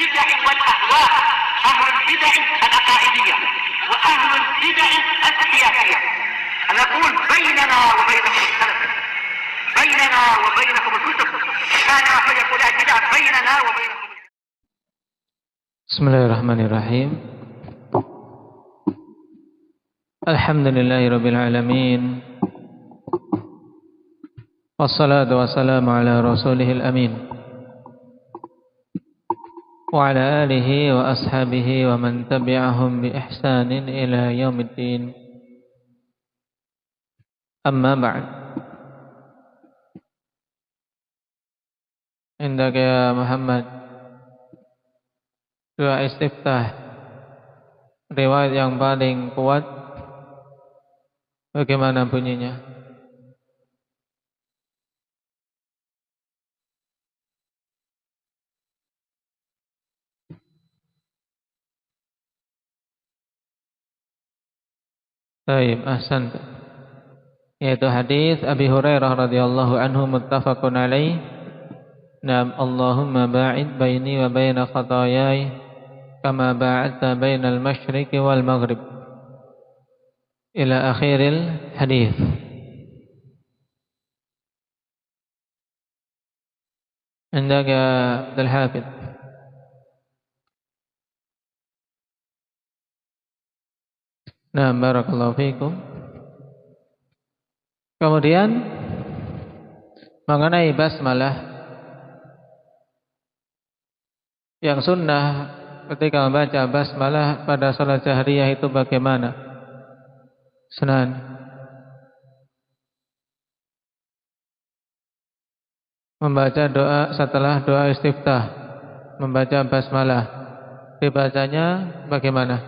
البدع والأهواء، أهل البدع العقائدية وأهل البدع السياسية. نقول بيننا وبينكم السلف، بيننا وبينكم الكتب، كان فيقول البدع بيننا وبينكم. Bismillahirrahmanirrahim. Alhamdulillahirabbil alamin. Wassalatu wassalamu ala rasulihil amin. Wa ala alihi wa ashabihi wa man tabi'ahum bi ihsanin ila yaumiddin. Amma ba'd. Indaka ya Muhammad, dua istiftah riwayat yang paling kuat, bagaimana bunyinya? Baik, ahsan. Yaitu hadis Abi Hurairah radhiyallahu anhu muttafaqun alaih. Naam, Allahumma ba'id baini wa baina khataayai kama ba'adta bainal masyriqi wal maghrib, ila akhiril hadis. Indaka Abdul Hafidh. Nah, barakallahu fikum. Kemudian mengenai basmalah, yang sunnah ketika membaca basmalah pada salat jahriyah itu bagaimana? Senan. Membaca doa setelah doa istiftah, membaca basmalah, dibacanya bagaimana?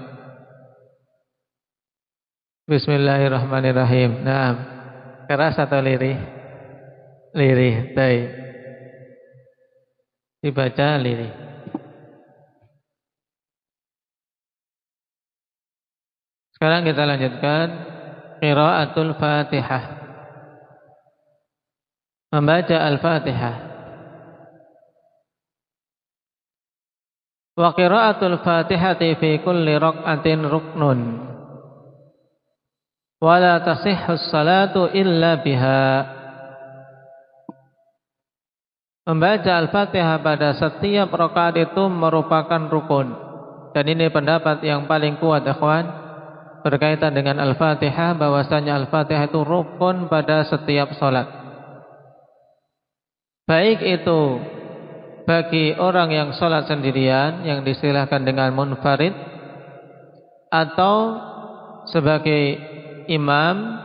Bismillahirrahmanirrahim. Naam. Keras atau lirih? Lirih. Baik. Dibaca lirih. Sekarang kita lanjutkan qiraatul Fatihah. Membaca Al-Fatihah. Wa qiraatul Fatihati fi kulli raq'atin ruknun. Wa la tasihhu as-salatu illa biha. Membaca Al-Fatihah pada setiap rakaat itu merupakan rukun. Dan ini pendapat yang paling kuat, ikhwan, berkaitan dengan Al-Fatihah, bahwasanya Al-Fatihah itu rukun pada setiap salat. Baik itu bagi orang yang salat sendirian, yang diistilahkan dengan munfarid, atau sebagai imam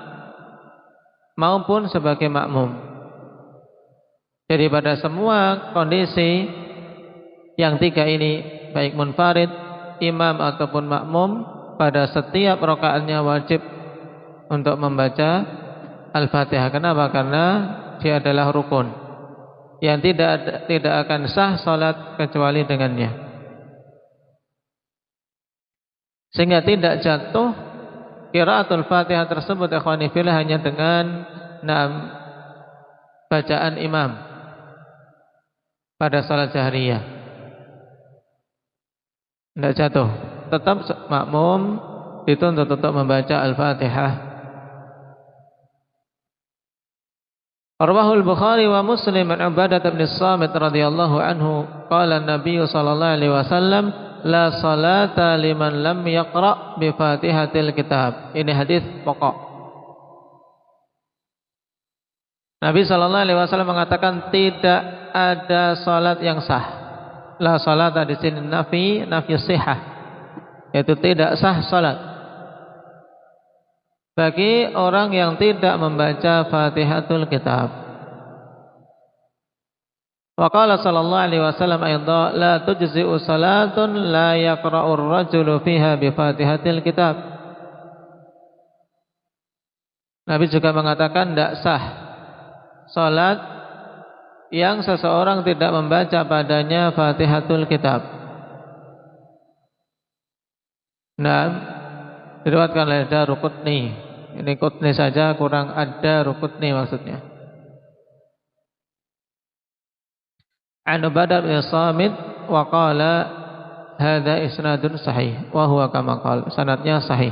maupun sebagai makmum. Jadi pada semua kondisi yang tiga ini, baik munfarid, imam ataupun makmum, pada setiap rakaatnya wajib untuk membaca Al-Fatihah. Kenapa? Karena dia adalah rukun yang tidak akan sah salat kecuali dengannya. Sehingga tidak jatuh qiraatul Fatihah tersebut, ikhwani fillah, hanya dengan bacaan imam pada salat jahriyah. Tidak jatuh. Tetap makmum dituntut untuk membaca Al-Fatihah. Rawahul Bukhari wa Muslim an Ubadah bin Samit radhiyallahu anhu qala an-nabiy sallallahu alaihi wasallam la salata liman lam yaqra bi Fatihatil kitab. Ini hadis pokok. Nabi sallallahu alaihi wasallam mengatakan tidak ada salat yang sah. La salata di sini nafi sihah, yaitu tidak sah salat bagi orang yang tidak membaca Fatihatul Kitab. Wa qala sallallahu alaihi wasallam ayda la tujzi'u salatun la yaqra'u ar-rajulu fiha bi Fatihatil Kitab. Nabi juga mengatakan tidak sah salat yang seseorang tidak membaca padanya Fatihatul Kitab. Nah, diriwayatkan oleh Daruqutni. Ini Qutni saja, kurang ada Daruqutni maksudnya. An Ubadah bin Samit wa qala hadza isnadun sahih wa huwa kama qala, sanadnya sahih.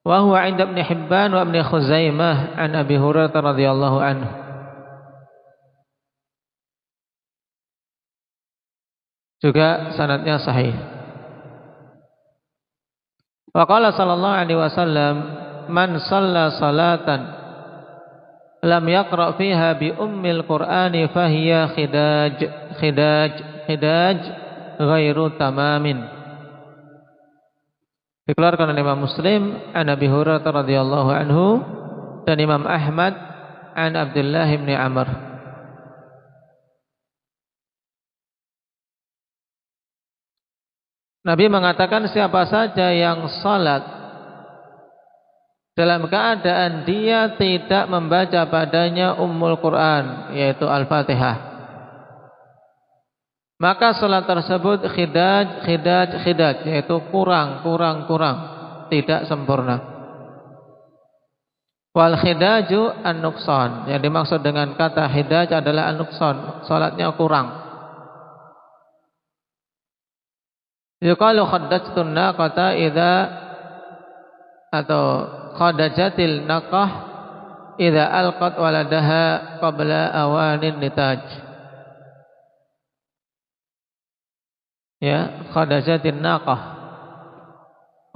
Wa huwa 'inda Ibnu Hibban wa Ibnu Khuzaimah an Abi Hurairah radhiyallahu anhu. Juga sanadnya sahih. Wa qala sallallahu alaihi wasallam, man shalla salatan lam yaqra fiha bi ummil qur'ani fahiya khidaj ghairu tamamin. Dikeluarkan oleh Imam Muslim an Abi Hurairah radhiyallahu anhu dan Imam Ahmad an Abdullah bin Amr. Nabi mengatakan siapa saja yang salat dalam keadaan dia tidak membaca padanya Ummul Quran, yaitu Al-Fatihah, maka salat tersebut khidaj, yaitu kurang, tidak sempurna. Wal khidaju an-nuqsan, yang dimaksud dengan kata khidaj adalah an-nuqsan, salatnya kurang. Yuqalu khaddajtun naqata idza, atau khadajatil naqah idza alqat waladaha qabla awanin nitaj. Ya, khadajatin naqah.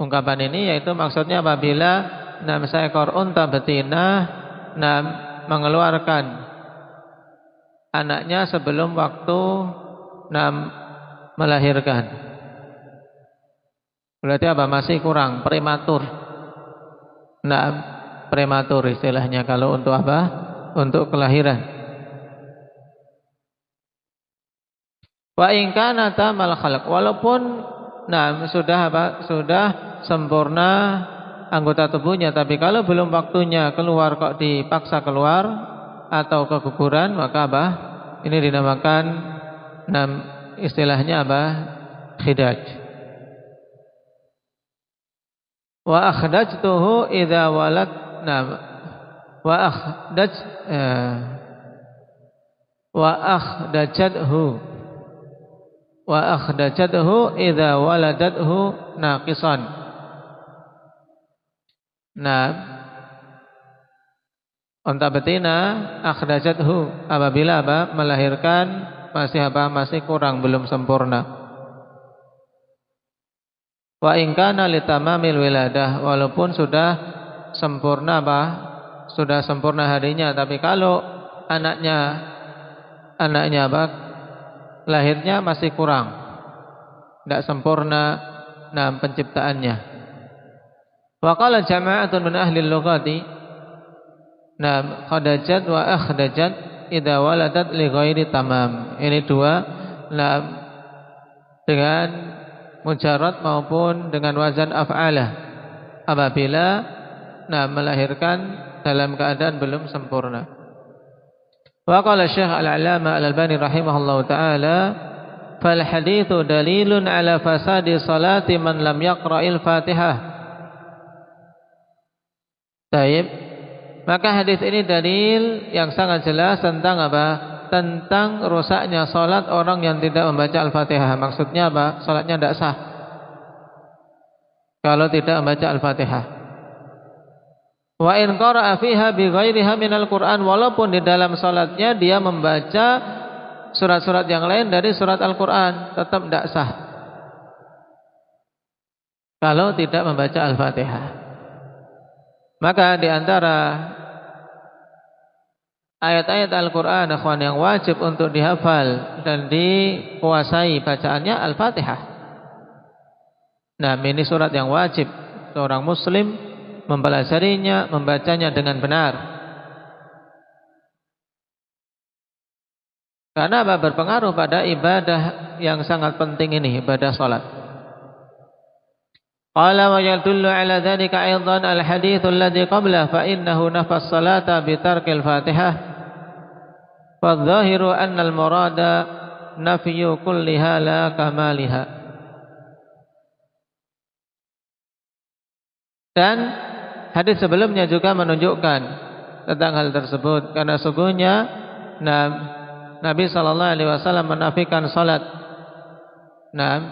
Ungkapan ini yaitu maksudnya apabila 6 seekor unta betina mengeluarkan anaknya sebelum waktu melahirkan. Berarti apa? Masih kurang, prematur. Prematur istilahnya kalau untuk apa? Untuk kelahiran. Wa in kana tamal khalq, walaupun sudah sempurna anggota tubuhnya, tapi kalau belum waktunya keluar kok dipaksa keluar atau keguguran, maka apa? Ini dinamakan istilahnya apa? Khidaj. Wa akhdajtuhu idza walad wa akhdajathu idza waladathu naqisan. Unta betina akhdajathu apabila melahirkan masih kurang, belum sempurna. Wa in kana litamamil wiladah, walaupun sudah sempurna sudah sempurna harinya, tapi kalau anaknya lahirnya masih kurang, tidak sempurna penciptaannya. Wa qala jama'atun min ahli lughati khadajat wa akhdajat idza waladat li ghairi tamam. Ini dua dengan mujarrad maupun dengan wazan af'alah, apabila melahirkan dalam keadaan belum sempurna. Wa qala Syekh Al-'Allamah Al-Albani rahimahullahu taala, fal haditsu dalilun ala fasadi salati man lam yaqra'il Fatihah. Baik, maka hadis ini dalil yang sangat jelas tentang apa? Tentang rusaknya salat orang yang tidak membaca Al-Fatihah. Maksudnya apa? Salatnya tidak sah kalau tidak membaca Al-Fatihah. Wa in qara'a fiha bi ghairiha minal Qur'an, walaupun di dalam salatnya dia membaca surat-surat yang lain dari surat Al-Qur'an, tetap tidak sah kalau tidak membaca Al-Fatihah. Maka di antara ayat-ayat Al-Quran yang wajib untuk dihafal dan dikuasai bacaannya Al-Fatihah. Ini surat yang wajib seorang muslim mempelajarinya, membacanya dengan benar. Karena apa? Berpengaruh pada ibadah yang sangat penting ini, ibadah salat. Qala wa yadullu ala dzalika aidan al-hadits alladhi qabla fa innahu nafa as-salata bi tarkil Fatihah. Fadh-dhahiru anna al-murada nafyu kulliha la kamaliha. Dan hadis sebelumnya juga menunjukkan tentang hal tersebut, karena sungguhnya Nabi sallallahu alaihi wasallam menafikan salat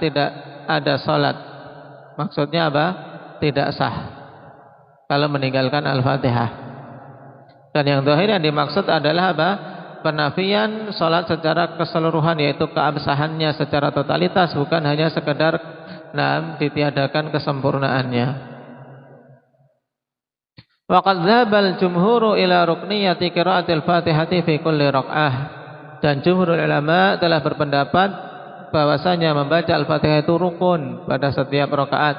tidak ada salat. Maksudnya apa? Tidak sah kalau meninggalkan Al-Fatihah. Dan yang zahir yang dimaksud adalah apa? Penafian salat secara keseluruhan, yaitu keabsahannya secara totalitas, bukan hanya sekedar ditiadakan kesempurnaannya. Wa qad dzhabal jumhuru ila rukniyati qiraatil Fatihati fi kulli raq'ah. Dan jumhur ulama telah berpendapat bahwasanya membaca Al-Fatihah itu rukun pada setiap rakaat.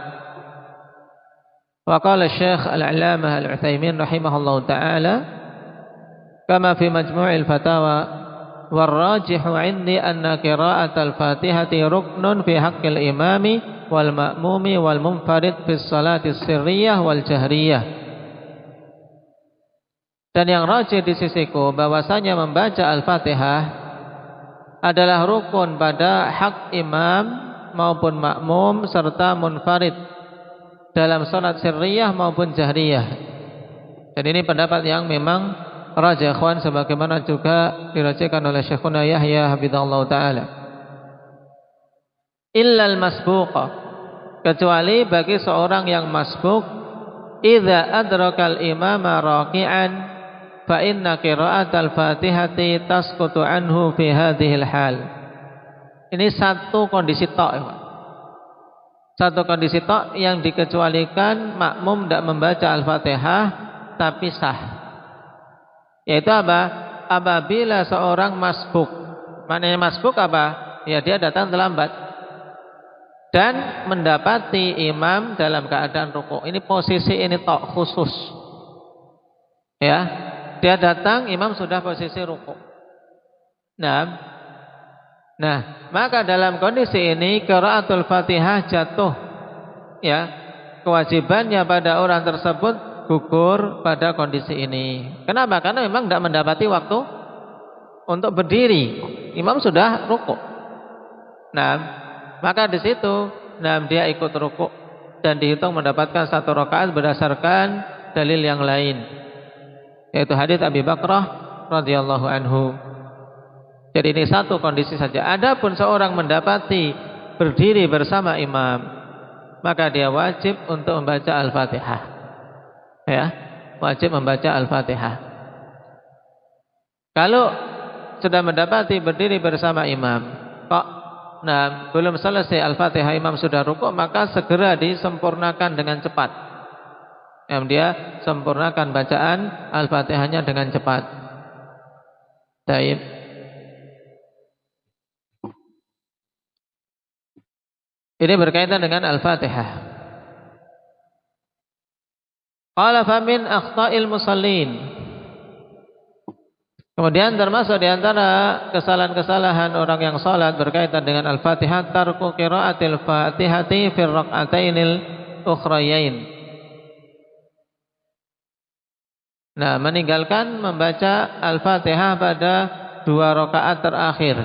Wa qala Syekh Al-'Allamah Al-'Utsaimin rahimahullahu taala kama fi Majmu'il Fatawa wal rajihu 'indi anna qira'atal Fatihati ruknun fi haqqil imami wal ma'mumi wal munfarid fi sholati sirriyah wal jahriyah. Dan yang rajih di sisiku bahwasanya membaca Al-Fatihah adalah rukun pada hak imam maupun makmum serta munfarid dalam salat sirriyah maupun jahriyah. Dan ini pendapat yang memang rajih ikhwan, sebagaimana juga dirajihkan oleh Syekhuna Yahya hafizallahu taala. Illal masbuqa, kecuali bagi seorang yang masbuk, idza adrakal imama raqi'an fa inna qira'atal Fatihati tasqutu anhu fi hadhil hal. Ini satu kondisi tok, satu kondisi tok yang dikecualikan makmum tidak membaca Al-Fatihah tapi sah. Yaitu apa? Apabila seorang masbuk. Maknanya masbuk apa? Ya, dia datang terlambat dan mendapati imam dalam keadaan rukuk. Ini posisi ini tok khusus. Ya, dia datang, imam sudah posisi rukuk. Nah, maka dalam kondisi ini qiraatul Fatihah jatuh. Ya, kewajibannya pada orang tersebut gugur pada kondisi ini. Kenapa? Karena memang tidak mendapati waktu untuk berdiri. Imam sudah rukuk. Nah, maka di situ dia ikut rukuk dan dihitung mendapatkan satu rakaat berdasarkan dalil yang lain, yaitu hadits Abi Bakrah radhiyallahu anhu. Jadi ini satu kondisi saja. Adapun seorang mendapati berdiri bersama imam, maka dia wajib untuk membaca Al-Fatihah. Ya, wajib membaca Al-Fatihah. Kalau sudah mendapati berdiri bersama imam, kok belum selesai Al-Fatihah, imam sudah rukuk, maka segera disempurnakan dengan cepat. Dia sempurnakan bacaan Al-Fatihahnya dengan cepat. Baik. Ini berkaitan dengan Al-Fatihah. Qala famin akhta'il musallin. Kemudian termasuk di antara kesalahan-kesalahan orang yang salat berkaitan dengan Al-Fatihah tarku qiraatil Fatihati fi raq'atainil ukhrayain. Meninggalkan membaca Al-Fatihah pada dua rakaat terakhir.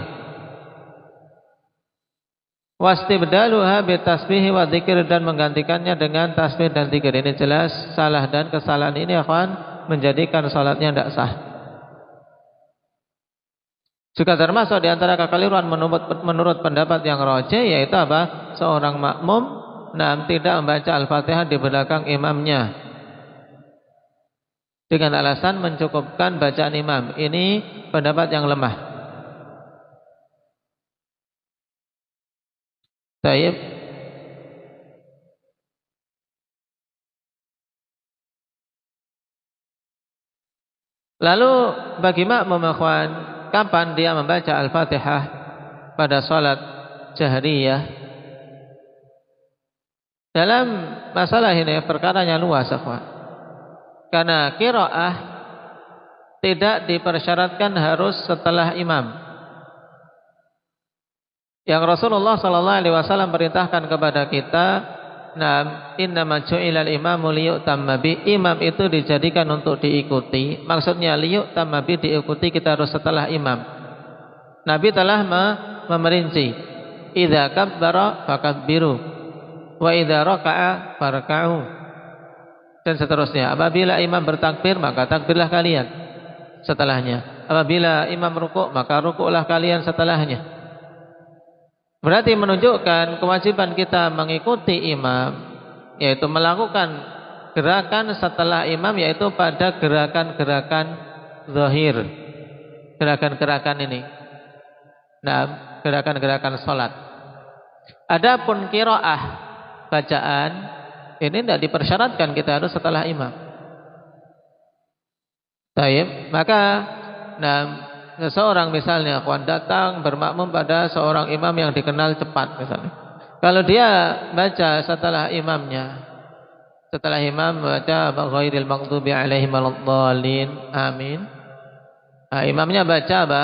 Wastibdaluha bitasbih wa dzikir, dan menggantikannya dengan tasbih dan zikir. Ini jelas salah, dan kesalahan ini akan menjadikan salatnya tidak sah. Juga termasuk di antara kekeliruan menurut pendapat yang rajih, yaitu apa? Seorang makmum tidak membaca Al-Fatihah di belakang imamnya dengan alasan mencukupkan bacaan imam. Ini pendapat yang lemah. Baik. Lalu bagi makmum ikhwan, kapan dia membaca Al-Fatihah pada salat jahriyah? Dalam masalah ini perkaranya luas, ikhwan. Karena qiraah tidak dipersyaratkan harus setelah imam. Yang Rasulullah sallallahu alaihi wasallam perintahkan kepada kita, innama ju'ilal imamu liyu'tamma bi. Imam itu dijadikan untuk diikuti. Maksudnya liyu'tamma bi, diikuti kita harus setelah imam. Nabi telah memerinci, idza kabbara fakabbiru wa idza raka'a farka'u, dan seterusnya. Apabila imam bertakbir, maka takbirlah kalian setelahnya. Apabila imam rukuk, maka rukuklah kalian setelahnya. Berarti menunjukkan kewajiban kita mengikuti imam, yaitu melakukan gerakan setelah imam, yaitu pada gerakan-gerakan zahir, gerakan-gerakan ini. Nah, gerakan-gerakan salat. Adapun qiraah, bacaan, ini tidak dipersyaratkan kita harus setelah imam. Baik, maka seseorang misalnya datang bermakmum pada seorang imam yang dikenal cepat misalnya. Kalau dia baca setelah imamnya, setelah imam baca ghairil maghdubi alaihim waladdallin, amin. Nah, imamnya baca apa?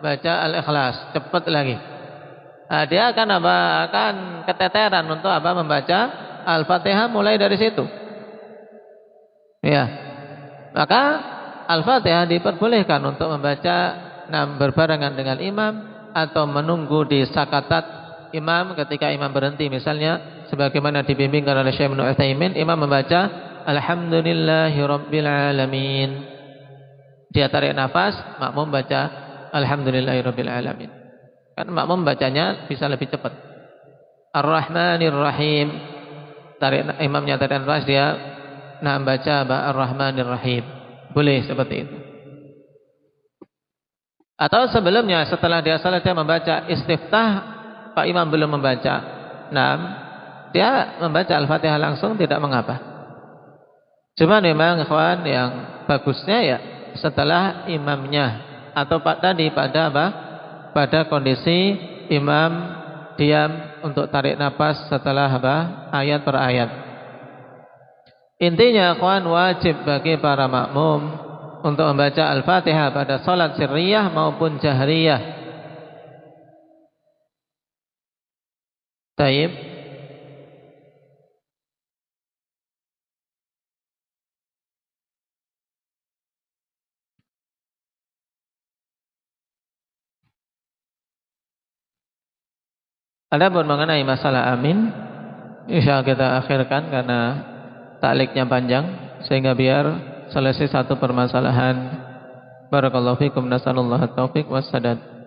Baca Al-Ikhlas, cepat lagi. Nah, dia akan apa? Akan keteteran untuk apa? Membaca Al-Fatihah mulai dari situ. Ya. Maka Al-Fatihah diperbolehkan untuk membaca berbarengan dengan imam atau menunggu di sakatat imam ketika imam berhenti, misalnya sebagaimana dibimbingkan oleh Syekh Ibnu Utsaimin, imam membaca Alhamdulillahirabbil alamin. Dia tarik nafas, makmum baca Alhamdulillahirabbil alamin. Kan makmum bacanya bisa lebih cepat. Ar-Rahmanir Rahim. Imamnya tarik nafas, dia baca Ar-Rahmanir Rahim. Boleh seperti itu. Atau sebelumnya setelah dia salat dia membaca istiftah, Pak Imam belum membaca. Dia membaca Al-Fatihah langsung tidak mengapa. Cuma memang ikhwan yang bagusnya ya setelah imamnya atau tadi pada apa? Pada kondisi imam diam untuk tarik nafas setelah apa? Ayat per ayat. Intinya ikhwan, wajib bagi para makmum untuk membaca Al-Fatihah pada salat sirriyah maupun jahriyah. Taib. Adapun mengenai masalah amin, insya Allah kita akhirkan karena takliknya panjang, sehingga biar selesai satu permasalahan. Barakallahu fikum, nasallallahu at-taufiq wassadad.